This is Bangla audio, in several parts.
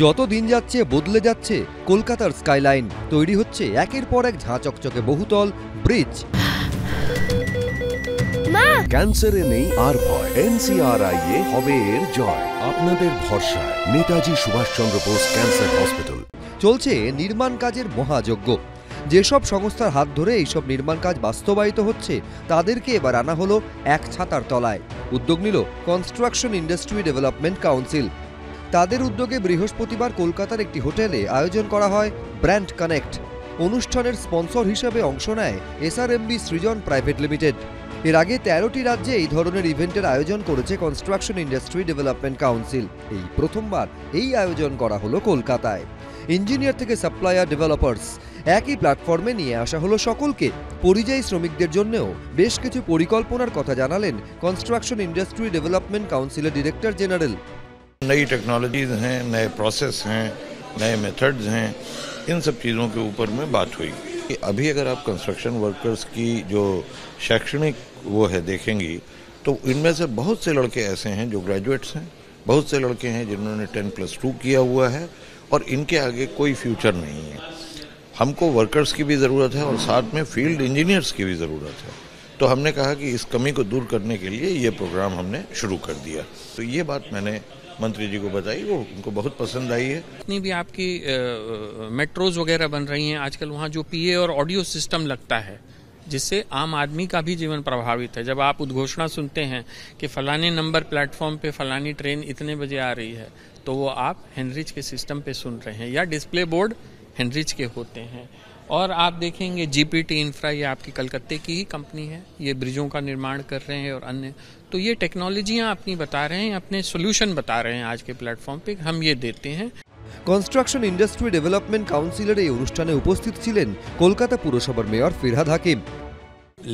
যত দিন যাচ্ছে বদলে যাচ্ছে কলকাতার স্কাইলাইন। তৈরি হচ্ছে একের পর এক ঝাঁ চকচকে বহুতল ব্রিজ। ক্যান্সারে নেই আর ভয়, NCRI-এ হবে এর জয়। আপনাদের ভরসা নেতাজি সুভাষচন্দ্র বোস ক্যান্সার হসপিটাল। চলছে নির্মাণ কাজের মহাযজ্ঞ। যেসব সংস্থার হাত ধরে এইসব নির্মাণ কাজ বাস্তবায়িত হচ্ছে তাদেরকে এবার আনা হলো এক ছাতার তলায়। উদ্যোগ নিল কনস্ট্রাকশন ইন্ডাস্ট্রি ডেভেলপমেন্ট কাউন্সিল। তাদের উদ্যোগে বৃহস্পতিবার কলকাতার একটি হোটেলে আয়োজন করা হয় ব্র্যান্ড কানেক্ট। অনুষ্ঠানের স্পন্সর হিসেবে অংশ নেয় SRMB সৃজন প্রাইভেট লিমিটেড। এর আগে 13টি রাজ্যে এই ধরনের ইভেন্টের আয়োজন করেছে কনস্ট্রাকশন ইন্ডাস্ট্রি ডেভেলপমেন্ট কাউন্সিল। এই প্রথমবার এই আয়োজন করা হলো কলকাতায়। ইঞ্জিনিয়ার থেকে সাপ্লায়ার, ডেভেলপার্স একই প্ল্যাটফর্মে নিয়ে আসা হলো সকলকে। পরিযায়ী শ্রমিকদের জন্যও বেশ কিছু পরিকল্পনার কথা জানালেন কনস্ট্রাকশন ইন্ডাস্ট্রি ডেভেলপমেন্ট কাউন্সিলের ডিরেক্টর জেনারেল। नई टेक्नोलॉजीज हैं, नए प्रोसेस हैं, नए मेथड्स हैं, इन सब चीज़ों के ऊपर में बात हुई। अभी अगर आप कंस्ट्रक्शन वर्कर्स की जो शैक्षणिक वो है देखेंगी तो इनमें से बहुत से लड़के ऐसे हैं जो ग्रेजुएट्स हैं, बहुत से लड़के हैं जिन्होंने 10+2 किया हुआ है और इनके आगे कोई फ्यूचर नहीं है। हमको वर्कर्स की भी ज़रूरत है और साथ में फील्ड इंजीनियर्स की भी ज़रूरत है। तो हमने कहा कि इस कमी को दूर करने के लिए ये प्रोग्राम हमने शुरू कर दिया। तो ये बात मैंने मंत्री जी को बताई, वो उनको बहुत पसंद आई है। जितनी भी आपकी मेट्रोज वगैरह बन रही हैं आजकल, वहाँ जो PA और ऑडियो सिस्टम लगता है जिससे आम आदमी का भी जीवन प्रभावित है। जब आप उद्घोषणा सुनते हैं कि फलाने नंबर प्लेटफॉर्म पे फलानी ट्रेन इतने बजे आ रही है, तो वो आप हेनरिच के सिस्टम पे सुन रहे हैं, या डिस्प्ले बोर्ड हेनरिच के होते हैं। और आप देखेंगे GPT इंफ्रा, ये आपकी कलकत्ते की ही कंपनी है, ये ब्रिजों का निर्माण कर रहे हैं और अन्य। तो ये टेक्नोलॉजियाँ अपनी बता रहे हैं, अपने सोल्यूशन बता रहे हैं आज के प्लेटफॉर्म पे हम ये देते हैं। কনস্ট্রাকশন ইন্ডাস্ট্রি ডেভেলপমেন্ট কাউন্সিলের এই অনুষ্ঠানে উপস্থিত ছিলেন কলকাতা পুরসভার mayor Firhad Hakim.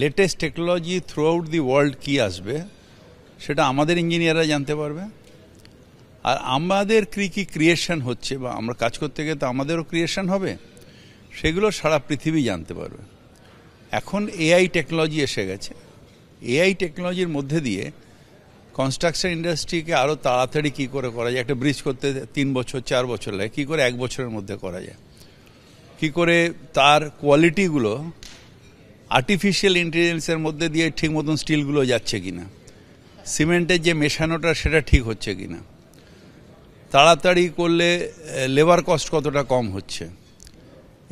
Latest technology through out the world কি আসবে সেটা আমাদের ইঞ্জিনিয়াররা জানতে পারবে, আর আমাদের কি কি ক্রিয়েশন হচ্ছে বা আমরা কাজ করতে গেলে তো আমাদেরও ক্রিয়েশন হবে, সেগুলো সারা পৃথিবী জানতে পারবে। এখন AI টেকনোলজি এসে গেছে। AI টেকনোলজির মধ্যে দিয়ে কনস্ট্রাকশন ইন্ডাস্ট্রিকে আরও তাড়াতাড়ি কী করে করা যায়, একটা ব্রিজ করতে 3 বছর 4 বছর লাগে, কী করে 1 বছরের মধ্যে করা যায়, কী করে তার কোয়ালিটিগুলো আর্টিফিশিয়াল ইন্টেলিজেন্সের মধ্যে দিয়ে ঠিক মতন স্টিলগুলো যাচ্ছে কিনা, সিমেন্টের যে মেশানোটা সেটা ঠিক হচ্ছে কিনা, তাড়াতাড়ি করলে লেবার কস্ট কতটা কম হচ্ছে,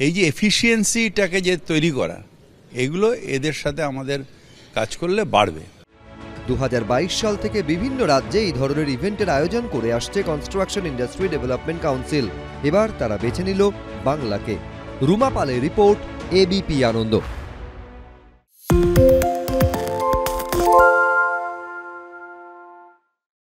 এই যে এফিসিয়েন্সিটাকে যে তৈরি করা, এগুলো এদের সাথে আমাদের কাজ করলে বাড়বে। 2022 সাল থেকে বিভিন্ন রাজ্যে এই ধরনের ইভেন্টের আয়োজন করে আসছে কনস্ট্রাকশন ইন্ডাস্ট্রি ডেভেলপমেন্ট কাউন্সিল। এবার তারা বেছে নিল বাংলাকে। রুমা পালের রিপোর্ট, ABP আনন্দ।